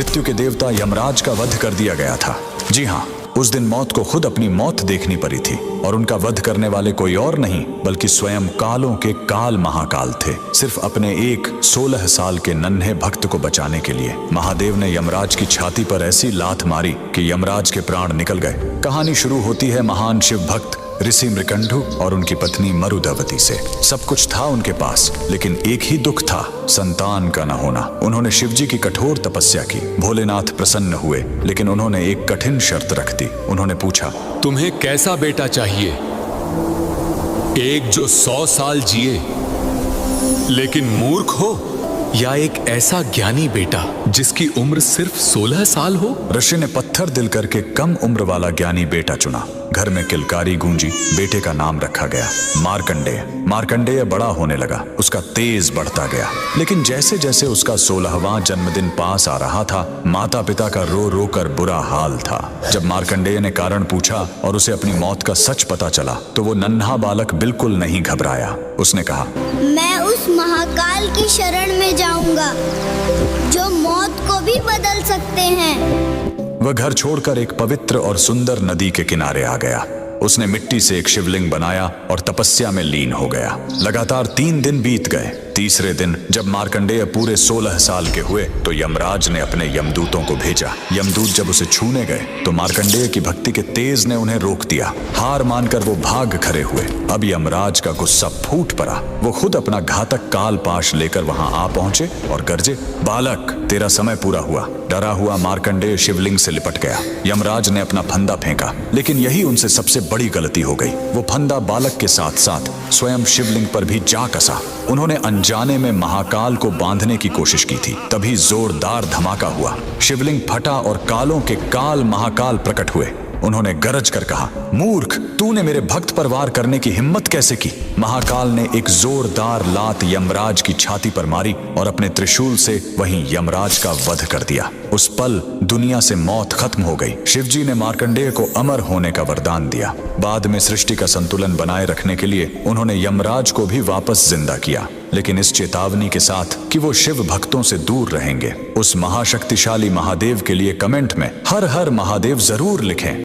मृत्यु के देवता यमराज का वध कर दिया गया था। जी हाँ, उस दिन मौत को खुद अपनी मौत देखनी पड़ी थी और उनका वध करने वाले कोई और नहीं बल्कि स्वयं कालों के काल महाकाल थे। सिर्फ अपने एक 16 साल के नन्हे भक्त को बचाने के लिए महादेव ने यमराज की छाती पर ऐसी लात मारी कि यमराज के प्राण निकल गए। कहानी शुरू होती है महान शिव भक्त ऋषि मृकंडु और उनकी पत्नी मरुदवती से। सब कुछ था उनके पास, लेकिन एक ही दुख था, संतान का न होना। उन्होंने शिवजी की कठोर तपस्या की। भोलेनाथ प्रसन्न हुए, लेकिन उन्होंने एक कठिन शर्त रख दी। उन्होंने पूछा, तुम्हें कैसा बेटा चाहिए? एक जो 100 साल जिए लेकिन मूर्ख हो, या एक ऐसा ज्ञानी बेटा जिसकी उम्र सिर्फ 16 साल हो? ऋषि ने पत्थर दिल करके कम उम्र वाला ज्ञानी बेटा चुना। घर में किलकारी गूंजी। बेटे का नाम रखा गया मार्कंडेय। मार्कंडेय बड़ा होने लगा, उसका तेज बढ़ता गया। लेकिन जैसे जैसे उसका 16वां जन्मदिन पास आ रहा था, माता पिता का रो रो कर बुरा हाल था। जब मार्कंडेय ने कारण पूछा और उसे अपनी मौत का सच पता चला, तो वो नन्हा बालक बिल्कुल नहीं घबराया। उसने कहा, मैं उस महाकाल की शरण में जाऊंगा जो मौत को भी बदल सकते हैं। वह घर छोड़कर एक पवित्र और सुंदर नदी के किनारे आ गया। उसने मिट्टी से एक शिवलिंग बनाया और तपस्या में लीन हो गया। लगातार 3 दिन बीत गए। तीसरे दिन जब मार्कंडेय पूरे 16 साल के हुए तो यमराज ने अपने यमदूतों को भेजा। यमदूत जब उसे छूने गए तो मार्कंडेय की भक्ति के तेज ने उन्हें रोक दिया। हार मानकर वो भाग खड़े हुए। अब यमराज का गुस्सा फूट पड़ा। वो खुद अपना घातक काल पाश लेकर वहां आ पहुंचे और गरजे, बालक, तेरा समय पूरा हुआ। डरा हुआ मार्कंडेय शिवलिंग से लिपट गया। यमराज ने अपना फंदा फेंका, लेकिन यही उनसे सबसे बड़ी गलती हो गई। वो फंदा बालक के साथ साथ स्वयं शिवलिंग पर भी जा कसा। उन्होंने अनजाने में महाकाल को बांधने की कोशिश की थी। तभी जोरदार धमाका हुआ। शिवलिंग फटा और कालों के काल महाकाल प्रकट हुए। उन्होंने गरज कर कहा, मूर्ख, तूने मेरे भक्त पर वार करने की हिम्मत कैसे की? महाकाल ने एक जोरदार लात यमराज की छाती पर मारी और अपने त्रिशूल से वहीं यमराज का वध कर दिया। उस पल दुनिया से मौत खत्म हो गई। शिवजी ने मार्कंडेय को अमर होने का वरदान दिया। बाद में सृष्टि का संतुलन बनाए रखने के लिए उन्होंने यमराज को भी वापस जिंदा किया, लेकिन इस चेतावनी के साथ कि वो शिव भक्तों से दूर रहेंगे। उस महाशक्तिशाली महादेव के लिए कमेंट में हर हर महादेव जरूर लिखें।